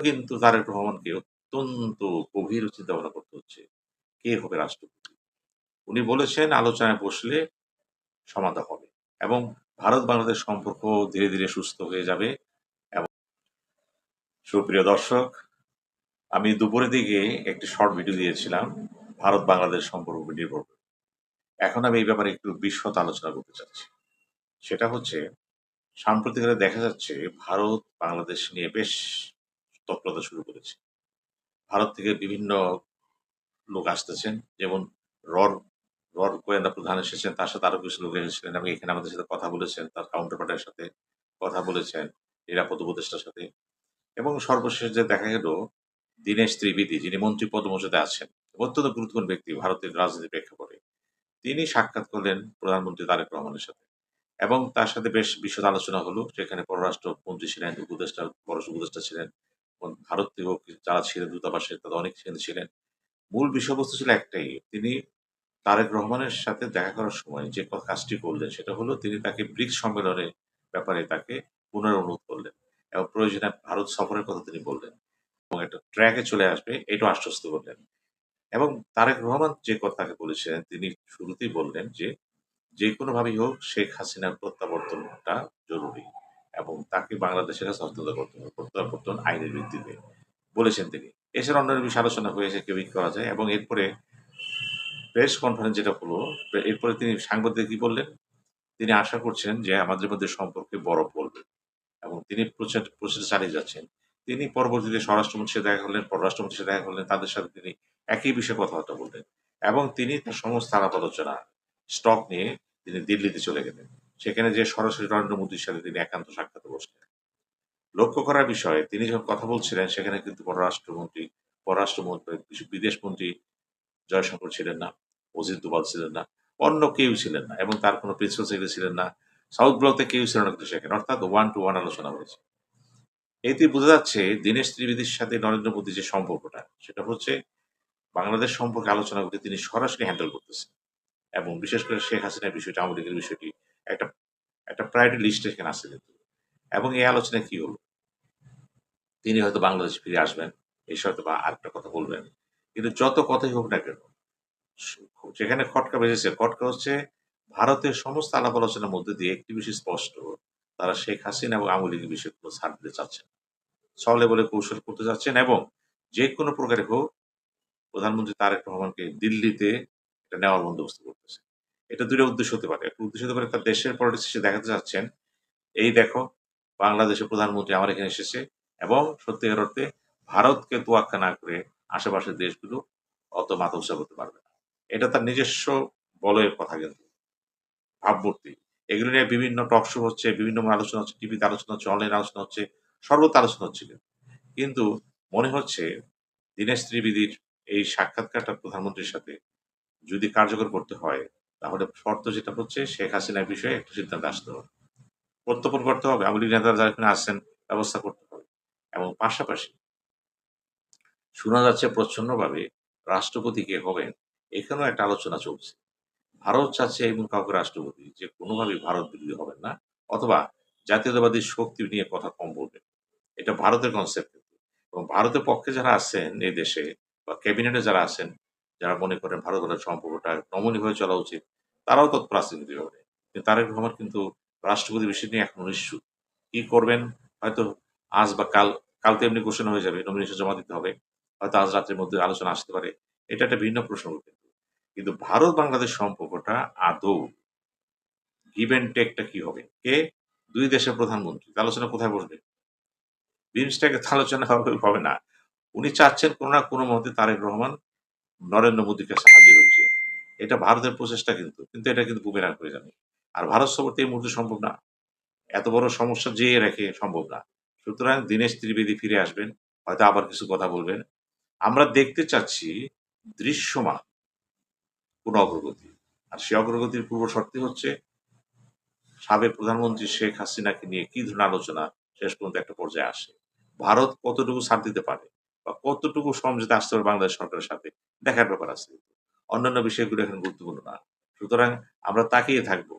কিন্তু তারেক রহমানকে অত্যন্ত গভীর চিন্তা ভাবনা করতে হচ্ছে। কে হবে রাষ্ট্রপতি? উনি বলেছেন আলোচনায় বসলে সমাধা হবে এবং ভারত-বাংলাদেশ সম্পর্ক ধীরে, ধীরে সুস্থ হয়ে যাবে এবং সুপ্রিয় দর্শক, আমি দুপুরের দিকে একটি শর্ট ভিডিও দিয়েছিলাম ভারত-বাংলাদেশ সম্পর্ক নির্ভর করে। এখন আমি এই ব্যাপারে একটু বিশদ আলোচনা করতে চাচ্ছি। সেটা হচ্ছে সাম্প্রতিককালে দেখা যাচ্ছে ভারত বাংলাদেশ নিয়ে বেশ তৎপরতা শুরু করেছে। ভারত থেকে বিভিন্ন লোক আসতেছেন। যেমন রর রর গোয়েন্দা প্রধান এসেছেন, তার সাথে আরো কিছু লোক এসেছিলেন এবং এখানে আমাদের সাথে কথা বলেছেন, তার কাউন্টার পার্ট এর সাথে কথা বলেছেন, নিরাপত্তা উপদেষ্টার সাথে এবং সর্বশেষ যে দেখা গেল দীনেশ ত্রিবেদী যিনি মন্ত্রী পদমর্যাদা আছেন, অত্যন্ত গুরুত্বপূর্ণ ব্যক্তি ভারতের রাজনীতির প্রেক্ষাপটে। তিনি সাক্ষাৎ করলেন প্রধানমন্ত্রী তারেক রহমানের সাথে এবং তার সাথে বেশ বিশদ আলোচনা হলো। সেখানে পররাষ্ট্রমন্ত্রী ছিলেন, উপদেষ্টা পররাষ্ট্র উপদেষ্টা ছিলেন এবং ভারত থেকেও যারা ছিলেন দূতাবাসে তাদের অনেক ছিলেন। মূল বিষয়বস্তু ছিল একটাই। তিনি তারেক রহমানের সাথে দেখা করার সময় যে কাজটি করলেন সেটা হলো তিনি তাকে ব্রিকস সম্মেলনের ব্যাপারে তাকে পুনরানুরোধ করলেন এবং প্রয়োজনে ভারত সফরের কথা তিনি বললেন এবং একটা ট্র্যাকে চলে আসবে এটাও আশ্বস্ত করলেন এবং তারেক রহমান যে কথাকে বলেছিলেন তিনি শুরুতেই বললেন যে যে কোনোভাবেই হোক শেখ হাসিনার প্রত্যাবর্তনটা জরুরি এবং তাকে বাংলাদেশের কাছে হস্তান্তর করতে হবে প্রত্যাবর্তন আইনের ভিত্তিতে বলেছেন তিনি। এছাড়া অন্যান্য বিষয়ে আলোচনা হয়েছে কেউই করা যায় এবং এরপরে প্রেস কনফারেন্স যেটা হলো, এরপরে তিনি সাংবাদিকদের কি বললেন? তিনি আশা করছেন যে আমাদের মধ্যে সম্পর্কে বরফ গলবে এবং তিনি প্রচেষ্টা চালিয়ে যাচ্ছেন। তিনি পরবর্তীতে স্বরাষ্ট্রমন্ত্রীর সাথে দেখা করলেন, পররাষ্ট্রমন্ত্রীর সাথে দেখা করলেন, তাদের সাথে তিনি একই বিষয়ে কথাবার্তা বললেন এবং তিনি তার সমস্ত আলাপ আলোচনা স্টক নিয়ে তিনি দিল্লিতে চলে গেলেন। সেখানে যেয়ে সরাসরি নরেন্দ্র মোদীর সাথে তিনি একান্ত সাক্ষাতে বসলেন। লক্ষ্য করার বিষয় তিনি যখন কথা বলছিলেন সেখানে কিন্তু পররাষ্ট্রমন্ত্রী, বিদেশমন্ত্রী জয়শঙ্কর ছিলেন না, অজিত দোভাল ছিলেন না, অন্য কেউ ছিলেন না এবং তার কোনো প্রিন্সিপাল সেক্রেটারি ছিলেন না। সাউথ ব্লকে কেউ ছিল না কিন্তু সেখানে। অর্থাৎ ওয়ান টু ওয়ান আলোচনা হয়েছে। এতে বোঝা যাচ্ছে দীনেশ ত্রিবেদীর সাথে নরেন্দ্র মোদীর যে সম্পর্কটা সেটা হচ্ছে বাংলাদেশ সম্পর্কে আলোচনাগুলো তিনি সরাসরি হ্যান্ডেল করতেছেন এবং বিশেষ করে শেখ হাসিনার বিষয়টি, আওয়ামী লীগের বিষয়টি একটা একটা প্রায়োরিটি লিস্টে এখানে আছে কিন্তু। এবং এই আলোচনায় কি হলো? তিনি হয়তো বাংলাদেশে ফিরে আসবেন, এসে হয়তোবা আরেকটা কথা বলবেন। কিন্তু যত কথাই হোক না কেন যেখানে খটকা বেজেছে, খটকা হচ্ছে ভারতের সমস্ত আলাপ আলোচনার মধ্যে দিয়ে একটি বিষয় স্পষ্ট, তারা শেখ হাসিনা এবং আওয়ামী লীগের বিষয়ে কোনো ছাড় দিতে চাচ্ছেন না। ছলে বলে কৌশল করতে চাচ্ছেন এবং যে কোনো প্রকারে হোক প্রধানমন্ত্রী তারেক রহমানকে দিল্লিতে এটা নেওয়ার বন্দোবস্ত করতেছে। এটা ২ টা উদ্দেশ্য হতে পারে। একটা উদ্দেশ্য হতে পারে তার দেশের পলিটিক্স সে দেখাতে চাচ্ছেন, এই দেখো বাংলাদেশের প্রধানমন্ত্রী আমার এখানে এসেছে এবং সত্যিকার অর্থে ভারতকে তোয়াক্কা না করে আশেপাশের দেশগুলো অত মাথা উঁচা করতে পারবে না। এটা তার নিজস্ব বলয়ের কথা কিন্তু, ভাবমূর্তি। এগুলো নিয়ে বিভিন্ন টক শো হচ্ছে, বিভিন্ন আলোচনা হচ্ছে, টিভিতে আলোচনা হচ্ছে, অনলাইনে আলোচনা হচ্ছে, সর্বত্র আলোচনা হচ্ছে কিন্তু মনে হচ্ছে দীনেশ ত্রিবেদীর এই সাক্ষাৎকারটা প্রধানমন্ত্রীর সাথে যদি কার্যকর করতে হয়, তাহলে শর্ত যেটা হচ্ছে শেখ হাসিনার বিষয়ে একটা সিদ্ধান্তে আসতে হবে। প্রত্যর্পণ করতে হবে, আওয়ামী লীগ নেতারা যারা এখানে আসছেন ব্যবস্থা করতে হবে এবং পাশাপাশি শোনা যাচ্ছে প্রচ্ছন্নভাবে রাষ্ট্রপতি কে হবেন, এখানেও একটা আলোচনা চলছে। ভারত চাচ্ছে এমন কাউকে রাষ্ট্রপতি যে কোনোভাবেই ভারত বিরোধী হবেন না অথবা জাতীয়তাবাদী শক্তি নিয়ে কথা কম বলবেন। এটা ভারতের কনসেপ্ট কিন্তু। এবং ভারতের পক্ষে যারা আছেন এই দেশে বা ক্যাবিনেটে যারা আছেন, যারা মনে করেন ভারত ভারতের সম্পর্কটা নমনীয়ভাবে চলা উচিত, তারাও তৎপর আছেন কিন্তু এ ব্যাপারে। কিন্তু তারেক রহমান কিন্তু রাষ্ট্রপতি বিষয় নিয়ে এখনো নিশ্চুপ। কি করবেন? হয়তো আজ বা কালকে এমনি ঘোষণা হয়ে যাবে, নমিনেশন জমা দিতে হবে। হয়তো আজ রাতের মধ্যে আলোচনা আসতে পারে। এটা একটা ভিন্ন প্রশ্ন কিন্তু। কিন্তু ভারত বাংলাদেশ সম্পর্কটা আদৌ গিভ অ্যান্ড টেকটা কি হবে? ২ দেশের প্রধানমন্ত্রী। আলোচনা কোথায় বসবে? বিমস্টেক এর আলোচনা হবে না। উনি চাচ্ছেন কোন না কোন মতে তারেক রহমান নরেন্দ্র মোদীর কাছে হাজির হচ্ছে। এটা ভারতের প্রচেষ্টা কিন্তু। কিন্তু এটা কিন্তু বুমেরাং হয়ে যাবে। আর ভারত সফর তো এই মুহূর্তে সম্ভব না। এত বড় সমস্যা যেয়ে রেখে সম্ভব না। সুতরাং দীনেশ ত্রিবেদী ফিরে আসবেন। হয়তো আবার কিছু কথা বলবেন। আমরা দেখতে চাচ্ছি দৃশ্যমান কোন অগ্রগতি। আর সেই অগ্রগতির পূর্ব শর্তই হচ্ছে সাবেক প্রধানমন্ত্রী শেখ হাসিনাকে নিয়ে কি ধরনের আলোচনা শেষ পর্যন্ত একটা পর্যায়ে আসে। ভারত কতটুকু ছাড় দিতে পারে বা কতটুকু সমঝোতা আসতে পারে বাংলাদেশ সরকারের সাথে দেখার ব্যাপার আছে। অন্যান্য বিষয়গুলো এখন গুরুত্বপূর্ণ না। সুতরাং আমরা তাকিয়ে থাকবো।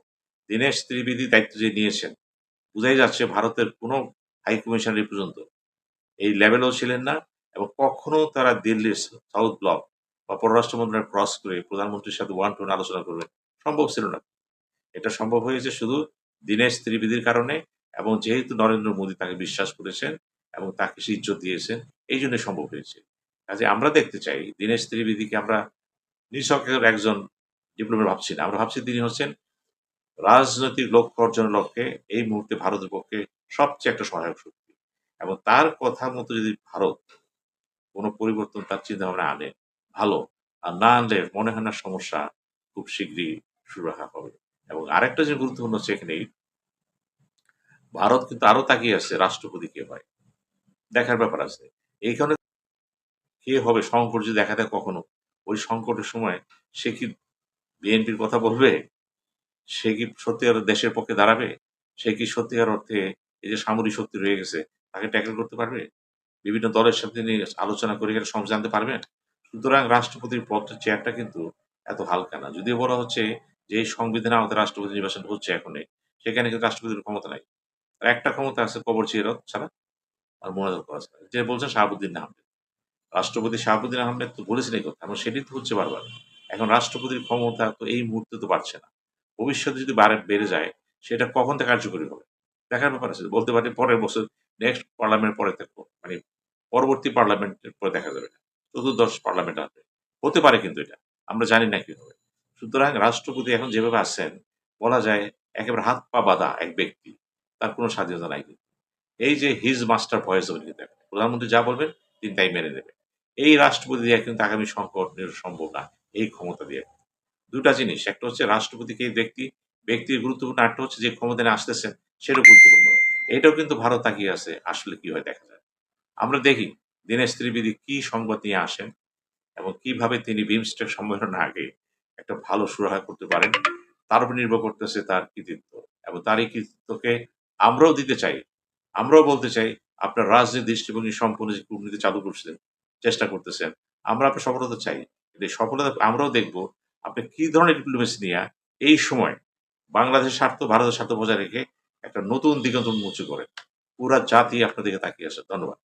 দীনেশ ত্রিবেদী দায়িত্ব যে নিয়েছেন, বুঝাই যাচ্ছে ভারতের কোনো হাই কমিশনার এ পর্যন্ত এই লেভেলেও ছিলেন না এবং কখনো তারা দিল্লির সাউথ ব্লক বা পররাষ্ট্র মন্ত্রণালয় ক্রস করে প্রধানমন্ত্রীর সাথে ওয়ান টু ওয়ান আলোচনা করবেন সম্ভব ছিল না। এটা সম্ভব হয়েছে শুধু দীনেশ ত্রিবেদীর কারণে এবং যেহেতু নরেন্দ্র মোদী তাকে বিশ্বাস করেছেন এবং তাকে সে ইজ্জত দিয়েছেন, এই জন্য সম্ভব হয়েছে। কাজে আমরা দেখতে চাই দীনেশ ত্রিবেদীকে আমরা নিছকের একজন ডিপ্লোম্যাট ভাবছি না। আমরা ভাবছি তিনি হচ্ছেন রাজনৈতিক লক্ষ্য অর্জনের লক্ষ্যে এই মুহূর্তে ভারতের পক্ষে সবচেয়ে একটা সহায়ক শক্তি। এবং তার কথা মতো যদি ভারত কোনো পরিবর্তন তার চিন্তাভাবনা আনে, ভালো। আর না আনলে মনে হয় না সমস্যা খুব শীঘ্রই সুরাহা হবে। এবং আরেকটা যে গুরুত্বপূর্ণ হচ্ছে এখানেই, ভারত কিন্তু আরো তাকিয়ে আছে রাষ্ট্রপতি কে হয়। দেখার ব্যাপার আছে। এইখানে কে হবে সংকট যদি দেখা দেয় কখনো, ওই সংকটের সময় সে কি বিএনপির কথা বলবে? সে কি সত্যিকার দেশের পক্ষে দাঁড়াবে? সে কি সত্যিকার অর্থে এই যে সামরিক শক্তি রয়ে গেছে, তাকে ট্যাকেল করতে পারবে? বিভিন্ন দলের সাথে নিয়ে আলোচনা করে এখানে সমঝে আনতে পারবেন? সুতরাং রাষ্ট্রপতির পদটা চেয়ারটা কিন্তু এত হালকা না। যদিও বলা হচ্ছে যে এই সংবিধানে আমাদের রাষ্ট্রপতি নির্বাচন হচ্ছে এখনই, সেখানে কিন্তু রাষ্ট্রপতির ক্ষমতা নাই। তার একটা ক্ষমতা আছে কবর চিরত ছাড়া আর মোনাজাত করা ছাড়া। যে বলছেন শাহাবুদ্দিন আহমেদ। রাষ্ট্রপতি শাহাবুদ্দিন আহমেদ তো বলেছেন এই কথা এবং সেটাই তো হচ্ছে বারবার। এখন রাষ্ট্রপতির ক্ষমতা তো এই মুহূর্তে তো বাড়ছে না। ভবিষ্যতে যদি বেড়ে যায় সেটা কখন থেকে কার্যকরী হবে? দেখার ব্যাপার আছে। বলতে পারি পরের বছর নেক্সট পার্লামেন্ট পরে থাকবো। মানে পরবর্তী পার্লামেন্টের পরে দেখা যাবে না। চতুর্দশ পার্লামেন্ট আসবে। হতে পারে কিন্তু এটা। আমরা জানি না কি হবে। সুতরাং রাষ্ট্রপতি এখন যেভাবে আছেন বলা যায় একেবারে হাত পা বাঁধা এক ব্যক্তি। তার কোনো স্বাধীনতা নাই কিন্তু। এই যে হিজ মাস্টার ভয়েস বলে কিন্তু এখন। প্রধানমন্ত্রী যা বলবেন তিনি তাই মেনে নেবেন। এই রাষ্ট্রপতি দিয়ে কিন্তু আগামী সংকট সম্ভব না। এই ক্ষমতা দিয়ে। ২ টা জিনিস। একটা হচ্ছে রাষ্ট্রপতিকে ব্যক্তি, ব্যক্তির গুরুত্বপূর্ণ। আরেকটা হচ্ছে যে ক্ষমতায় আসতেছেন সেটাও গুরুত্বপূর্ণ। এটাও কিন্তু ভারত তাকিয়ে আছে। আসলে কি হয় দেখা যায়। আমরা দেখি দীনেশ ত্রিবেদী কি সংবাদ নিয়ে আসেন এবং কিভাবে তিনি বিমস্টেক সম্মেলনের আগে একটা ভালো সুরাহা করতে পারেন। তার উপর নির্ভর করতেছে তার কৃতিত্ব এবং তার এই কৃতিত্বকে আমরাও দিতে চাই। আমরাও বলতে চাই আপনার রাজনীতির দৃষ্টিভঙ্গি সম্পূর্ণ যে কূটনীতি চালু করছেন, চেষ্টা করতেছেন। আমরা আপনার সফলতা চাই। কিন্তু এই সফলতা আমরাও দেখব আপনি কি ধরনের ডিপ্লোমেসি নিয়া এই সময় বাংলাদেশের স্বার্থ, ভারতের স্বার্থ বজায় রেখে একটা নতুন দিগন্ত উন্মোচন করেন। পুরা জাতি আপনার দিকে তাকিয়ে আছে। ধন্যবাদ।